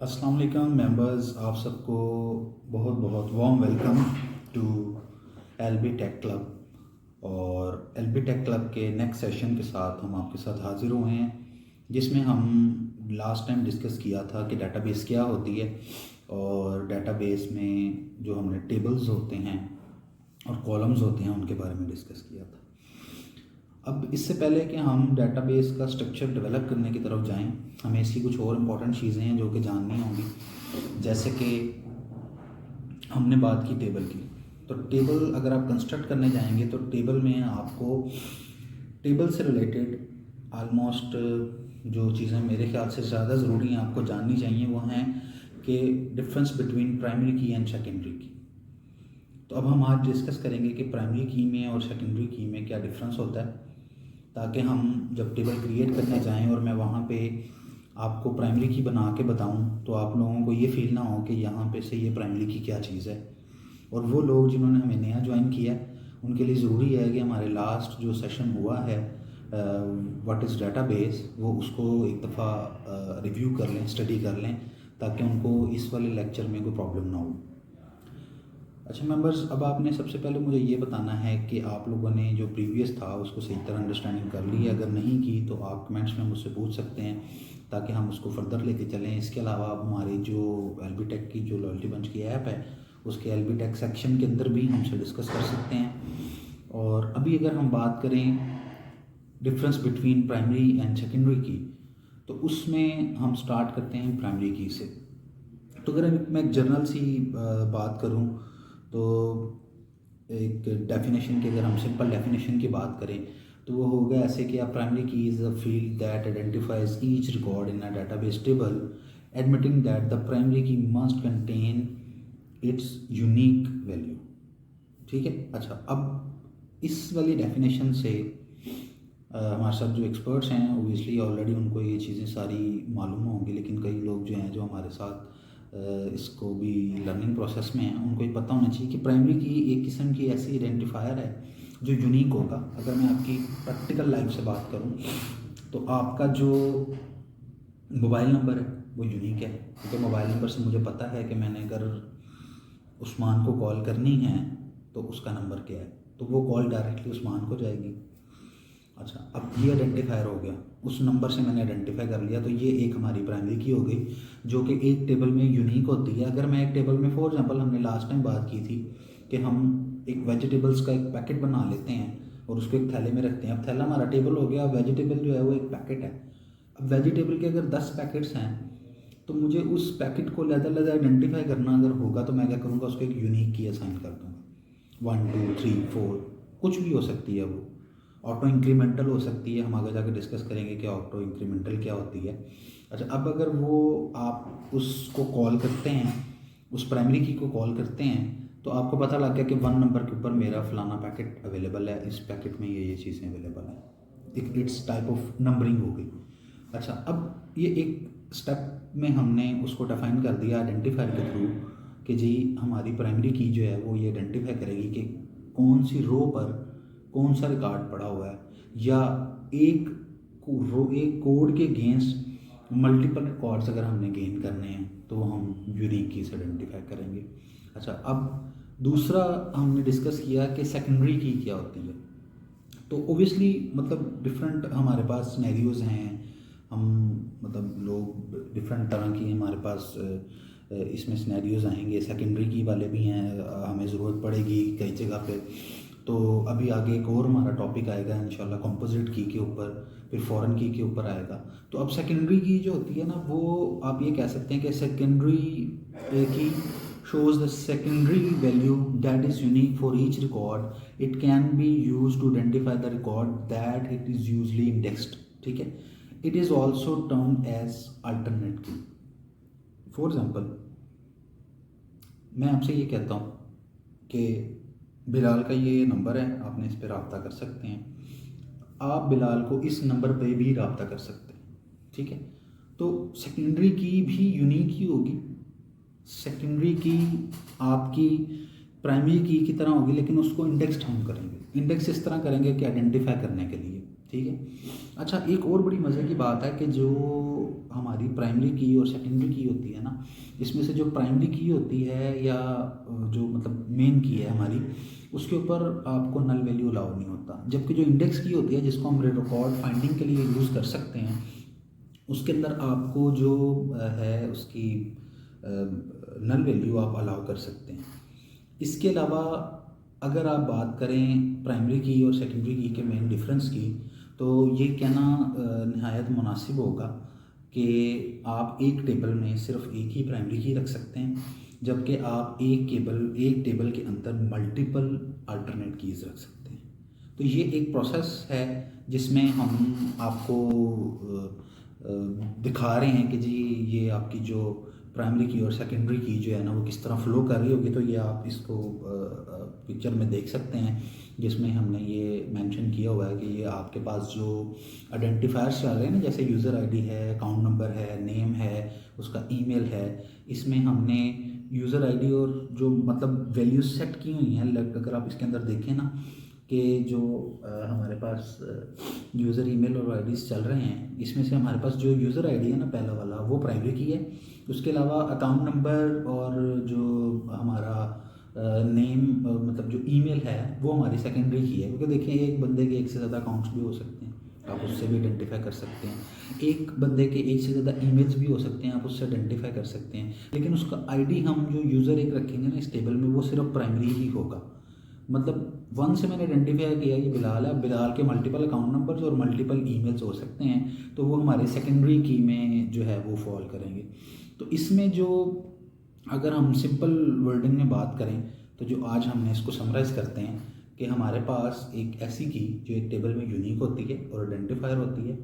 अस्सलाम वालेकुम मेंबर्स, आप सबको बहुत बहुत warm welcome to LB tech club. और एलबी टेक क्लब के नेक्स्ट सेशन के साथ हम आपके साथ हाज़िर हुए हैं, जिसमें हम लास्ट टाइम डिस्कस किया था कि डेटाबेस क्या होती है और डेटाबेस में जो हमने टेबल्स होते हैं और कॉलम्स होते हैं उनके बारे में डिस्कस किया था। अब इससे पहले कि हम डेटाबेस का स्ट्रक्चर डेवलप करने की तरफ जाएं, हमें इसकी कुछ और इम्पॉर्टेंट चीज़ें हैं जो कि जाननी होंगी। जैसे कि हमने बात की टेबल की, तो टेबल अगर आप कंस्ट्रक्ट करने जाएंगे तो टेबल में आपको टेबल से रिलेटेड आलमोस्ट जो चीज़ें मेरे ख्याल से ज़्यादा ज़रूरी हैं आपको जाननी चाहिए वो हैं कि डिफरेंस बिटवीन प्राइमरी की एंड सेकेंडरी की। तो अब हम आज डिस्कस करेंगे कि प्राइमरी की में और सेकेंडरी की में क्या डिफरेंस होता है, ताकि हम जब टेबल क्रिएट करने जाएं और मैं वहाँ पे आपको प्राइमरी की बना के बताऊं तो आप लोगों को ये फील ना हो कि यहाँ पे से ये प्राइमरी की क्या चीज़ है। और वो लोग जिन्होंने हमें नया ज्वाइन किया है उनके लिए ज़रूरी है कि हमारे लास्ट जो सेशन हुआ है व्हाट इज़ डेटाबेस, वो उसको एक दफ़ा रिव्यू कर लें, स्टडी कर लें, ताकि उनको इस वाले लेक्चर में कोई प्रॉब्लम ना हो। अच्छा मेंबर्स, अब आपने सबसे पहले मुझे ये बताना है कि आप लोगों ने जो प्रीवियस था उसको सही तरह अंडरस्टैंडिंग कर ली है। अगर नहीं की तो आप कमेंट्स में मुझसे पूछ सकते हैं ताकि हम उसको फर्दर लेके चलें। इसके अलावा आप हमारी जो एलबी टेक की जो लॉयल्टी बंच की ऐप है उसके एलबी टेक सेक्शन के अंदर भी हमसे डिस्कस कर सकते हैं। और अभी अगर हम बात करें difference between primary and secondary की, तो उसमें हम स्टार्ट करते हैं प्राइमरी की से। तो अगर मैं एक जनरल सी बात करूं तो एक डेफिनेशन की, अगर हम सिंपल डेफिनेशन की बात करें तो वो होगा ऐसे कि primary key is a field that identifies each record in a database table admitting that the primary key must contain its unique value. ठीक है। अच्छा, अब इस वाली डेफिनेशन से हमारे साथ जो एक्सपर्ट्स हैं ओबियसली ऑलरेडी उनको ये चीज़ें सारी मालूम होंगी, लेकिन कई लोग जो हैं जो हमारे साथ इसको भी लर्निंग प्रोसेस में है उनको ये पता होना चाहिए कि प्राइमरी की एक किस्म की ऐसी आइडेंटिफायर है जो यूनिक होगा। अगर मैं आपकी प्रैक्टिकल लाइफ से बात करूं तो आपका जो मोबाइल नंबर है वो यूनिक है, क्योंकि मोबाइल नंबर से मुझे पता है कि मैंने अगर उस्मान को कॉल करनी है तो उसका नंबर क्या है, तो वो कॉल डायरेक्टली उस्मान को जाएगी। अच्छा, अब ये आइडेंटिफायर हो गया, उस नंबर से मैंने आइडेंटिफाई कर लिया, तो ये एक हमारी प्राइमरी की हो गई जो कि एक टेबल में यूनिक होती है। अगर मैं एक टेबल में, फॉर एग्जांपल हमने लास्ट टाइम बात की थी कि हम एक वेजिटेबल्स का एक पैकेट बना लेते हैं और उसको एक थैले में रखते हैं। अब थैला हमारा टेबल हो गया, वेजिटेबल जो है वो एक पैकेट है। अब वेजिटेबल के अगर 10 पैकेट्स हैं तो मुझे उस पैकेट को लहदा आइडेंटिफाई करना अगर होगा तो मैं क्या करूँगा, उसको एक यूनिक की असाइन कर दूँगा। 1 2 3 4 कुछ भी हो सकती है, वो ऑटो इंक्रीमेंटल हो सकती है। हम आगे जाकर डिस्कस करेंगे कि ऑटो इंक्रीमेंटल क्या होती है। अच्छा, अब अगर वो आप उसको कॉल करते हैं, उस प्राइमरी की को कॉल करते हैं, तो आपको पता लग गया कि 1 नंबर के ऊपर मेरा फलाना पैकेट अवेलेबल है, इस पैकेट में ये चीज़ें अवेलेबल हैं। एक इट्स टाइप ऑफ नंबरिंग हो गई। अच्छा, अब ये एक स्टेप में हमने उसको डिफाइन कर दिया आइडेंटिफायर के थ्रू कि जी हमारी प्राइमरी की जो है वो ये आइडेंटिफाई करेगी कि कौन सी रो पर कौन सा रिकॉर्ड पड़ा हुआ है, या एक कोड के अगेंस्ट मल्टीपल रिकॉर्ड्स अगर हमने गेन करने हैं तो हम यूनिक की से आइडेंटिफाई करेंगे। अच्छा, अब दूसरा हमने डिस्कस किया कि सेकेंडरी की क्या होती है। तो ओबियसली मतलब डिफरेंट हमारे पास सिनेरियोज़ हैं, हम मतलब लोग डिफरेंट तरह की हमारे पास इसमें सिनेरियोज़ आएंगे। सेकेंडरी की वाले भी हैं, हमें ज़रूरत पड़ेगी कई जगह पे। तो अभी आगे एक और हमारा टॉपिक आएगा इंशाल्लाह कंपोजिट की के ऊपर, फिर फॉरेन की के ऊपर आएगा। तो अब सेकेंडरी की जो होती है ना, वो आप ये कह सकते हैं कि सेकेंडरी की shows the secondary value that is unique for each record. It can be used to identify the record that it is usually indexed. ठीक है। It is also termed as alternate key. For example, मैं आपसे ये कहता हूँ कि बिलाल का ये नंबर है, आपने इस पर रब्ता कर सकते हैं। आप बिलाल को इस नंबर पे भी रब्ता कर सकते हैं। ठीक है। तो सेकेंडरी की भी यूनिक ही होगी। सेकेंडरी की आपकी प्राइमरी की तरह होगी, लेकिन उसको इंडेक्स्ड हम करेंगे। इंडेक्स इस तरह करेंगे कि आइडेंटिफाई करने के लिए। ठीक है। अच्छा, एक और बड़ी मज़े की बात है कि जो हमारी प्राइमरी की और सेकेंडरी की होती है ना, इसमें से जो प्राइमरी की होती है या जो मतलब मेन की है हमारी, उसके ऊपर आपको नल वैल्यू अलाउ नहीं होता, जबकि जो इंडेक्स की होती है जिसको हम रिकॉर्ड फाइंडिंग के लिए यूज़ कर सकते हैं, उसके अंदर आपको जो है उसकी नल वैल्यू आप अलाउ कर सकते हैं। इसके अलावा अगर आप बात करें प्राइमरी की और सेकेंडरी की के मेन डिफरेंस की, तो ये कहना नहायत मुनासिब होगा कि आप एक टेबल में सिर्फ एक ही प्राइमरी की रख सकते हैं, जबकि आप एक टेबल के अंदर मल्टीपल अल्टरनेट कीज़ रख सकते हैं। तो ये एक प्रोसेस है जिसमें हम आपको दिखा रहे हैं कि जी ये आपकी जो प्राइमरी की और सेकेंडरी की जो है ना वो किस तरह फ्लो कर रही होगी। तो ये आप इसको पिक्चर में देख सकते हैं, जिसमें हमने ये मेंशन किया हुआ है कि ये आपके पास जो आइडेंटिफायर्स चल रहे हैं ना, जैसे यूज़र आईडी है, अकाउंट नंबर है, नेम है, उसका ईमेल है, इसमें हमने यूज़र आईडी और जो मतलब वैल्यूज सेट की हुई हैं। अगर आप इसके अंदर देखें ना कि जो हमारे पास यूज़र ईमेल और आईडीज़ चल रहे हैं, इसमें से हमारे पास जो यूज़र आईडी है ना पहला वाला, वो प्राइमरी की है। उसके अलावा अकाउंट नंबर और जो हमारा नेम मतलब जो ईमेल है वो हमारी सेकेंडरी की है, क्योंकि देखिए एक बंदे के एक से ज़्यादा अकाउंट्स भी हो सकते हैं, आप उससे भी आइडेंटिफाई कर सकते हैं। एक बंदे के एक से ज़्यादा ईमेल्स भी हो सकते हैं, आप उससे आइडेंटिफाई कर सकते हैं। लेकिन उसका आईडी हम जो यूज़र एक रखेंगे ना इस टेबल में, वो सिर्फ प्राइमरी ही होगा। मतलब वन से मैंने आइडेंटिफाई किया कि बिलाल है, बिलाल के मल्टीपल अकाउंट नंबर्स और मल्टीपल ईमेल्स हो सकते हैं, तो वो हमारे सेकेंडरी की में जो है वो फॉल करेंगे। तो इसमें जो अगर हम सिंपल वर्डिंग में बात करें, तो जो आज हमने इसको समराइज़ करते हैं कि हमारे पास एक ऐसी की जो एक टेबल में यूनिक होती है और आइडेंटिफायर होती है,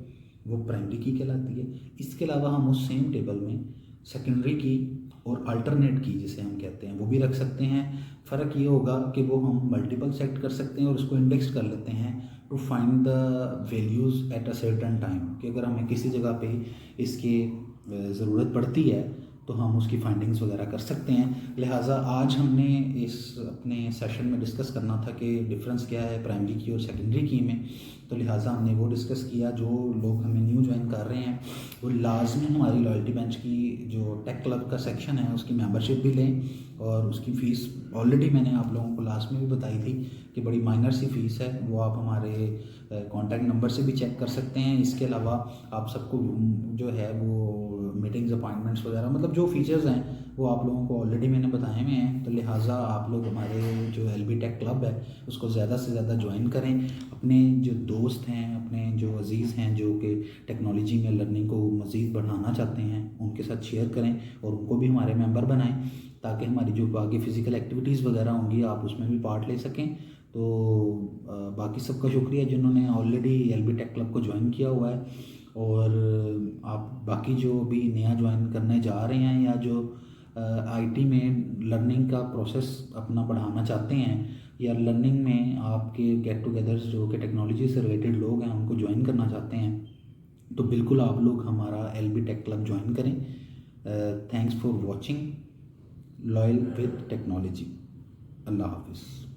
वो प्राइमरी की कहलाती है। इसके अलावा हम उस सेम टेबल में सेकेंडरी की और अल्टरनेट की जिसे हम कहते हैं वो भी रख सकते हैं। फ़र्क ये होगा कि वो हम मल्टीपल सेलेक्ट कर सकते हैं और उसको इंडेक्स कर लेते हैं to find the values at a certain time, कि अगर हमें किसी जगह पे इसकी ज़रूरत पड़ती है तो हम उसकी फाइंडिंग्स वगैरह कर सकते हैं। लिहाजा आज हमने इस अपने सेशन में डिस्कस करना था कि डिफरेंस क्या है प्राइमरी की और सेकेंडरी की में, तो लिहाजा हमने वो डिस्कस किया। जो लोग हमें न्यू ज्वाइन कर रहे हैं वो लाजमी हमारी लॉयल्टी बेंच की जो टेक क्लब का सेक्शन है उसकी मेंबरशिप भी लें, और उसकी फ़ीस ऑलरेडी मैंने आप लोगों को लास्ट में भी बताई थी कि बड़ी माइनर सी फ़ीस है, वो आप हमारे कॉन्टैक्ट नंबर से भी चेक कर सकते हैं। इसके अलावा आप सबको जो है वो मीटिंग्स, अपॉइंटमेंट्स वगैरह मतलब जो फीचर्स हैं वो आप लोगों को ऑलरेडी मैंने बताए हुए हैं। तो लिहाजा आप लोग हमारे जो एलबी टेक क्लब है उसको ज़्यादा से ज़्यादा ज्वाइन करें। अपने जो दोस्त हैं, अपने जो अजीज़ हैं जो कि टेक्नोलॉजी में लर्निंग को मज़ीद बढ़ाना चाहते हैं, उनके साथ शेयर करें और उनको भी हमारे मेंबर बनाएं, ताकि हमारी जो बाकी फ़िज़िकल एक्टिविटीज़ वगैरह होंगी आप उसमें भी पार्ट ले सकें। तो बाकी सबका शुक्रिया जिन्होंने ऑलरेडी एलबी टेक क्लब को ज्वाइन किया हुआ है, और आप बाकी जो भी नया ज्वाइन करने जा रहे हैं या जो आईटी में लर्निंग का प्रोसेस अपना बढ़ाना चाहते हैं, या लर्निंग में आपके गेट टुगेदर्स जो कि टेक्नोलॉजी से रिलेटेड लोग हैं उनको ज्वाइन करना चाहते हैं, तो बिल्कुल आप लोग हमारा एलबी टेक क्लब ज्वाइन करें। Thanks for watching loyal with technology. अल्लाह हाफिज़।